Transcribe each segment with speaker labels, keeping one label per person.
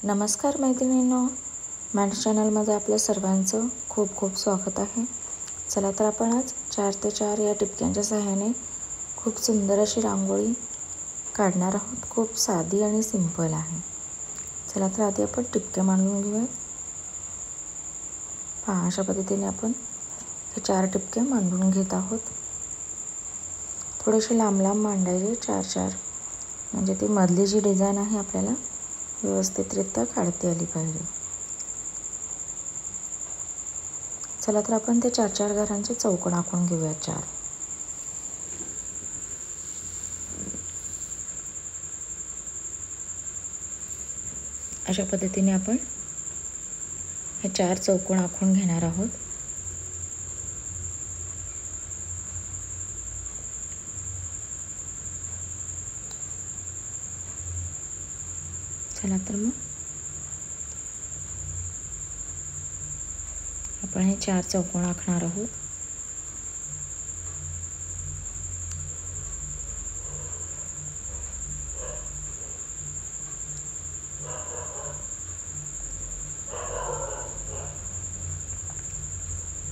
Speaker 1: नमस्कार मैत्रिणींनो, माझ्या चॅनलमध्ये आपल्या सर्वांचं खूप खूप स्वागत आहे. चला तर आपण आज 4 ते 4 या टिपक्यांच्या सहाय्याने खूप सुंदर अशी रांगोळी काढणार आहोत. खूप साधी आणि सिंपल आहे. चला तर आधी आपण टिपके मांडून घेऊयात. पहा, अशा पद्धतीने आपण हे 4 टिपके मांडून घेत आहोत. थोडेसे लांब लांब मांडायचे 4-4, म्हणजे ती मधली जी डिझाईन आहे आपल्याला व्यवस्थितरित्या काढता आली पाहिजे. चला तर आपण ते 4-4 घरांचे चौकोन आखून घेऊया. 4 अशा पद्धतीने आपण हे 4 चौकोन आखून घेणार आहोत. चला तर मग आपण हे 4 चौकोन आखणार आहोत.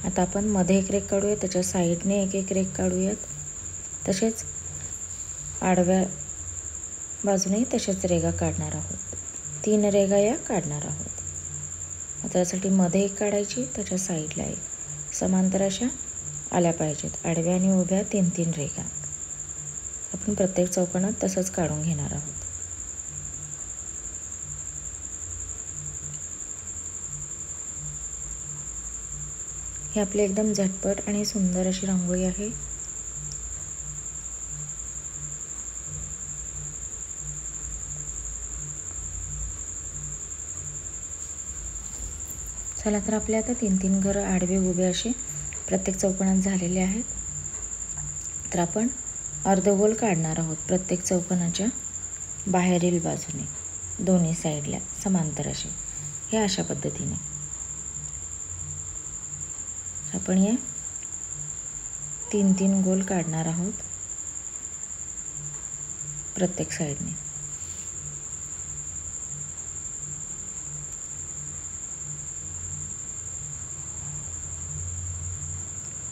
Speaker 1: आता आपण मध्ये एक रेघ काढूयात, त्याच्या साईडने एक रेघ काढूयात. तसेच आडव्या बाजूने तसेच रेघा काढणार आहोत. 3 रेघा या काढणार आहोत. त्यासाठी मध्ये एक काढायची, त्याच्या साईडला एक, समांतर अशा आल्या पाहिजेत. आडव्या आणि उभ्या 3-3 रेघा आपण प्रत्येक चौकोनात तसंच काढून घेणार आहोत. ही आपली एकदम झटपट आणि सुंदर अशी रांगोळी आहे. चला तर आपले आता 3-3 घरं आडवे उभे असे प्रत्येक चौकोनात झालेले आहेत. तर आपण अर्धगोल काढणार आहोत प्रत्येक चौकोनाच्या बाहेरील बाजूने, दोन्ही साईडला समांतर असे. हे अशा पद्धतीने आपण हे 3-3 गोल काढणार आहोत प्रत्येक साईडने.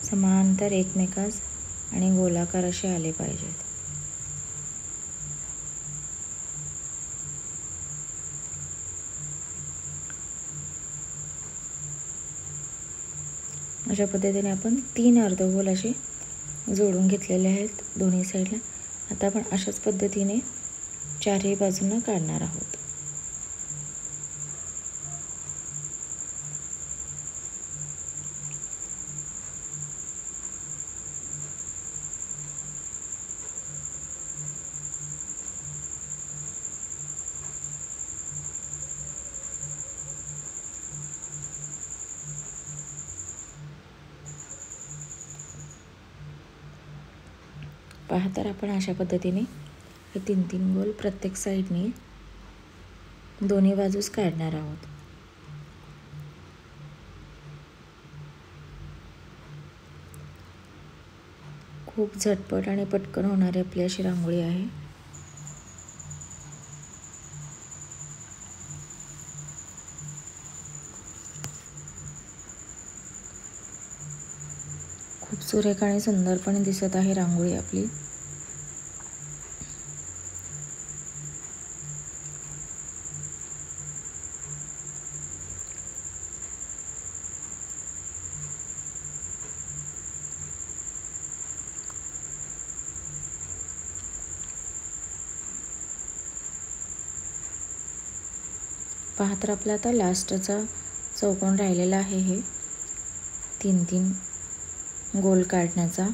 Speaker 1: समांतर एकमेकास आणि गोलाकार असे आले पाहिजेत. अशा पद्धतीने आपण 3 अर्धगोल असे जोडून घेतलेले आहेत दोन्ही साईडला. आता आपण अशाच पद्धतीने 4ही बाजूंना काढणार आहोत. पहा, तर आपण अशा पद्धतीने हे 3-3 गोल प्रत्येक साईडने दोन्ही बाजूस काढणार आहोत. खूप झटपट आणि पटकन होणारी आपली अशी रांगोळी आहे. खूप सुरेख आणि सुंदरपणे दिसत आहे रांगोळी आपली. पहा, तर आपला आता लास्टचा चौकोन राहिलेला आहे. हे 3-3 गोल काढण्याचा.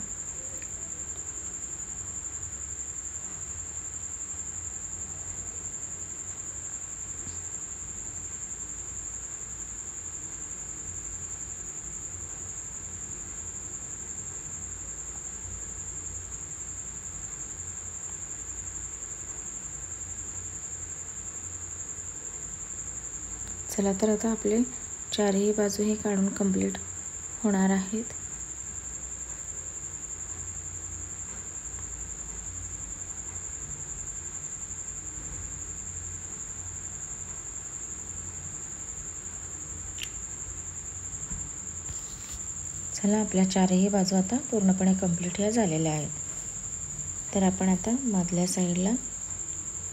Speaker 1: चला तर आता आपले 4ही बाजू हे काढून कंप्लीट होणार आहेत. चला, आपल्या चारही बाजू आता पूर्णपणे कंप्लीट ह्या झालेल्या आहेत. तर आपण आता मधल्या साईडला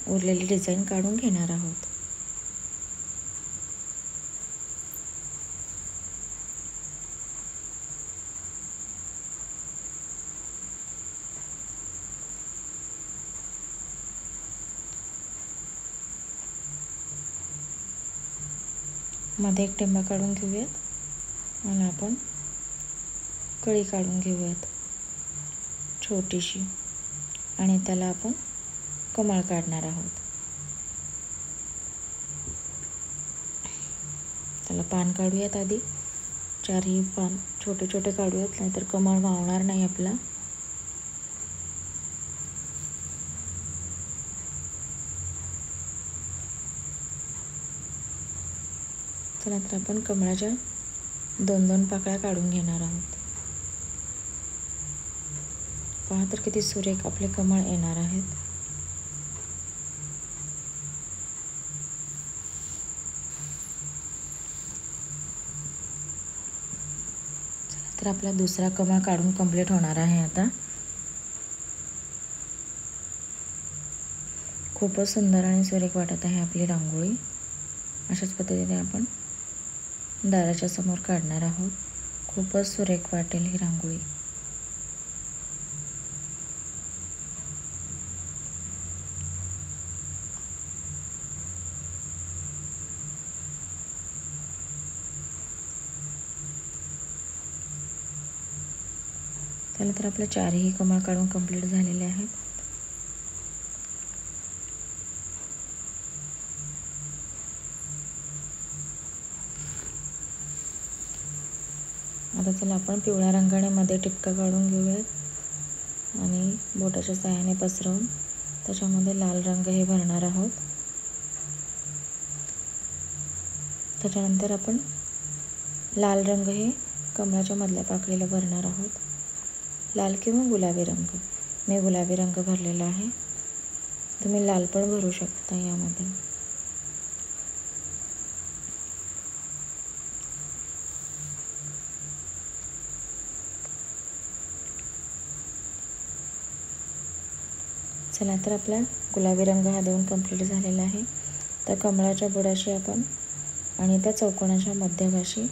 Speaker 1: उरलेली डिझाईन काढून घेणार आहोत. मध्ये एक टिंबा काढून घेऊयात आणि आपण कळी काढून घेऊयात छोटीशी, आणि त्याला आपण कमळ काढणार आहोत. त्याला पान काढूयात आधी. चारही पान छोटे छोटे काढूयात, नाहीतर कमळ मावणार नाही आपला. चला, तर आपण कमळाच्या 2-2 पाकळ्या काढून घेणार आहोत. पहा तर किती सुरेख आपले कमळ येणार आहेत. चला, तर आपला दुसरा कमळ काढून कंप्लीट होणार आहे आता. खूपच सुंदर आणि सुरेख वाटत आहे आपली रांगोळी. अशाच पद्धतीने आपण दाराच्या समोर काढणार आहोत. खूपच सुरेख वाटेल ही रांगोळी. त्याला तर आपल्या चारही कमळ काढून कंप्लीट झालेले आहेत. आता चला, आपण पिवळ्या रंगाने मध्ये टिपका काढून घेऊयात आणि बोटाच्या साहाय्याने पसरवून त्याच्यामध्ये लाल रंग हे भरणार आहोत. त्याच्यानंतर आपण लाल रंग हे कमळाच्या मधल्या पाकळीला भरणार आहोत. लाल किंवा गुलाबी रंग. मी गुलाबी रंग भरलेला आहे. तुम्ही लाल पण भरू शकता यामध्ये. चला, तर आपला गुलाबी रंग हा देऊन कंप्लीट झालेला आहे. तर कमळाच्या बुडाशी आपण आणि त्या चौकोनाच्या मध्यभागी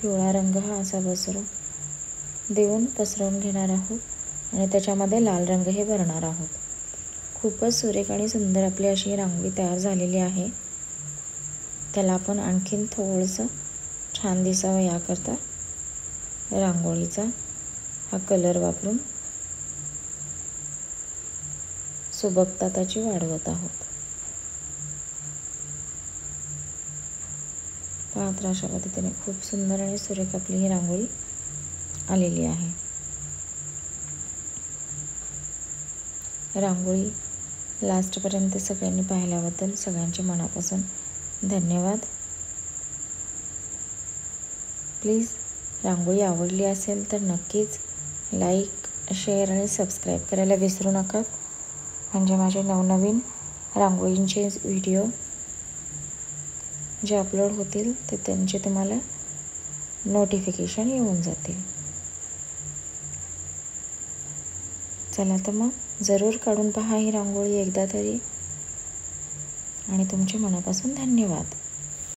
Speaker 1: पिवळा रंग हा असा देऊन पसरवून घेणार आहोत आणि त्याच्यामध्ये लाल रंग हे भरणार आहोत. खूपच सुरेख आणि सुंदर आपली अशी रांगोळी तयार झालेली आहे. त्याला आपण आणखीन थोडंसं छान दिसावं याकरता रांगोळीचा हा कलर वापरून सुबकता त्याची वाढवत आहोत. पहा, तर अशा पद्धतीने खूप सुंदर आणि सुरेख आपली ही रांगोळी आलेली आहे. रांगोळी लास्टपर्यंत सगळ्यांनी पाहिल्याबद्दल सगळ्यांच्या मनापासून धन्यवाद. प्लीज रांगोळी आवडली असेल तर नक्कीच लाईक, शेअर आणि सबस्क्राईब करायला विसरू नका. म्हणजे माझे नवनवीन रांगोळींचे व्हिडिओ जे अपलोड होतील ते त्यांचे तुम्हाला नोटिफिकेशन येऊन जातील. चला, तर मग जरूर काढून पहा ही रांगोळी एकदा तरी, आणि तुमच्या मनापासून धन्यवाद.